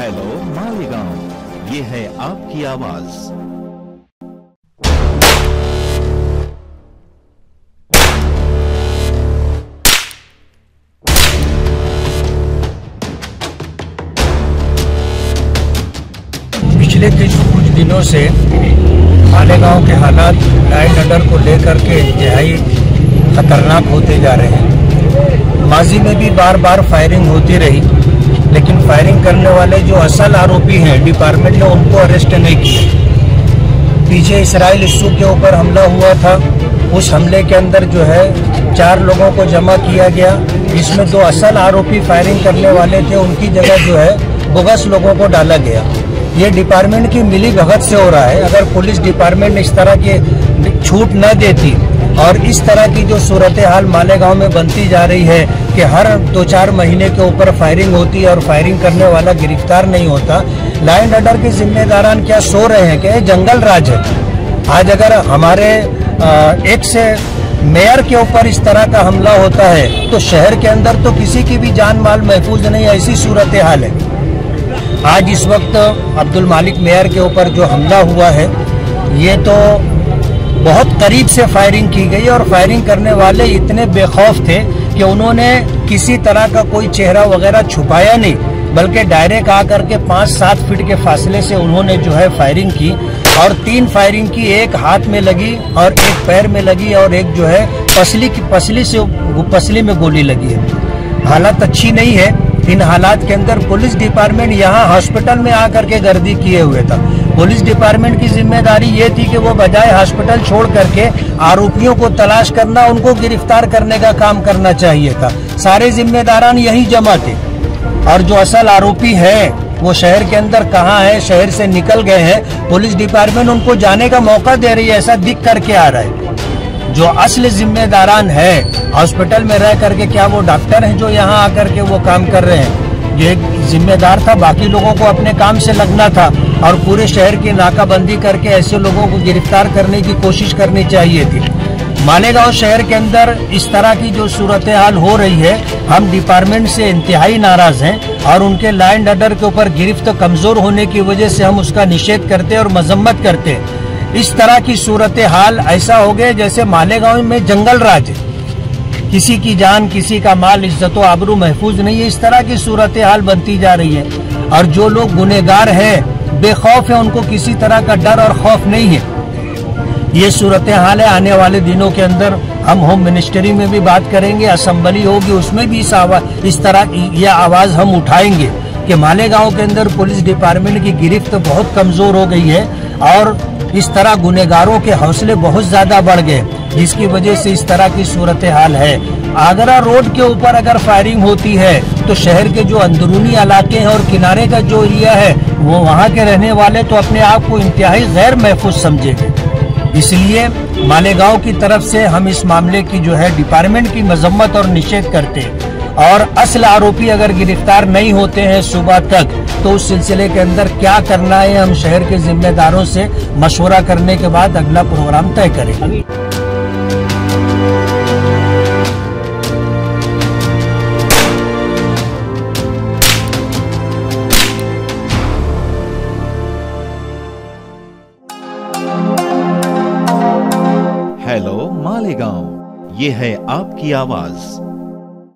Hello Malegaon, ये है आपकी आवाज। पिछले कुछ दिनों से मालेगांव के हालात लाइन ऑर्डर को लेकर के इंतहाई खतरनाक होते जा रहे हैं। माजी में भी बार बार फायरिंग होती रही, लेकिन फायरिंग करने वाले जो असल आरोपी हैं डिपार्टमेंट ने उनको अरेस्ट नहीं किया। पीछे इसराइल इशू के ऊपर हमला हुआ था, उस हमले के अंदर जो है 4 लोगों को जमा किया गया, जिसमें 2 असल आरोपी फायरिंग करने वाले थे, उनकी जगह जो है बोगस लोगों को डाला गया। ये डिपार्टमेंट की मिली भगत से हो रहा है। अगर पुलिस डिपार्टमेंट इस तरह की छूट न देती और इस तरह की जो सूरत हाल मालेगांव में बनती जा रही है कि हर 2-4 महीने के ऊपर फायरिंग होती है और फायरिंग करने वाला गिरफ्तार नहीं होता, लाइन ऑर्डर के जिम्मेदारान क्या सो रहे हैं कि ये जंगल राज है। आज अगर हमारे एक से मेयर के ऊपर इस तरह का हमला होता है तो शहर के अंदर तो किसी की भी जान माल महफूज नहीं, ऐसी सूरत हाल है। आज इस वक्त अब्दुल मालिक मेयर के ऊपर जो हमला हुआ है, ये तो बहुत करीब से फायरिंग की गई और फायरिंग करने वाले इतने बेखौफ थे कि उन्होंने किसी तरह का कोई चेहरा वगैरह छुपाया नहीं, बल्कि डायरेक्ट आकर के 5-7 फीट के फासले से उन्होंने जो है फायरिंग की और 3 फायरिंग की, एक हाथ में लगी और एक पैर में लगी और एक जो है पसली में गोली लगी है। हालत अच्छी नहीं है। इन हालात के अंदर पुलिस डिपार्टमेंट यहाँ हॉस्पिटल में आकर के गर्दी किए हुए था। पुलिस डिपार्टमेंट की जिम्मेदारी ये थी कि वो बजाय हॉस्पिटल छोड़ करके आरोपियों को तलाश करना, उनको गिरफ्तार करने का काम करना चाहिए था। सारे जिम्मेदारान यही जमा थे और जो असल आरोपी है वो शहर के अंदर कहाँ है, शहर से निकल गए हैं। पुलिस डिपार्टमेंट उनको जाने का मौका दे रही है, ऐसा दिख करके आ रहा है। जो असल जिम्मेदारान है हॉस्पिटल में रह करके, क्या वो डॉक्टर हैं जो यहाँ आकर के वो काम कर रहे हैं? जो एक जिम्मेदार था, बाकी लोगों को अपने काम से लगना था और पूरे शहर की नाकाबंदी करके ऐसे लोगों को गिरफ्तार करने की कोशिश करनी चाहिए थी। मालेगांव शहर के अंदर इस तरह की जो सूरत हाल हो रही है, हम डिपार्टमेंट से इंतहाई नाराज हैं और उनके लाइन ऑर्डर के ऊपर गिरफ्त कमजोर होने की वजह से हम उसका निषेध करते और मजम्मत करते हैं। इस तरह की सूरत हाल ऐसा हो गया जैसे मालेगांव में जंगल राज है। किसी की जान, किसी का माल, इज्जत व आबरू महफूज नहीं है। इस तरह की सूरत हाल बनती जा रही है और जो लोग गुनहगार हैं, बेखौफ है, उनको किसी तरह का डर और खौफ नहीं है। ये सूरत हाल है। आने वाले दिनों के अंदर हम होम मिनिस्ट्री में भी बात करेंगे, असेंबली होगी, उसमें भी इस तरह यह आवाज हम उठाएंगे कि मालेगांव के अंदर पुलिस डिपार्टमेंट की गिरफ्त बहुत कमजोर हो गई है और इस तरह गुनहगारों के हौसले बहुत ज्यादा बढ़ गए, जिसकी वजह से इस तरह की सूरत हाल है। आगरा रोड के ऊपर अगर फायरिंग होती है तो शहर के जो अंदरूनी इलाके हैं और किनारे का जो एरिया है, वो वहाँ के रहने वाले तो अपने आप को इंतहाई गैर महफूज समझेंगे। इसलिए मालेगांव की तरफ से हम इस मामले की जो है डिपार्टमेंट की मजम्मत और निषेध करते हैं और असल आरोपी अगर गिरफ्तार नहीं होते हैं सुबह तक, तो उस सिलसिले के अंदर क्या करना है हम शहर के जिम्मेदारों से मशवरा करने के बाद अगला प्रोग्राम तय करेंगे। हेलो मालेगांव, ये है आपकी आवाज।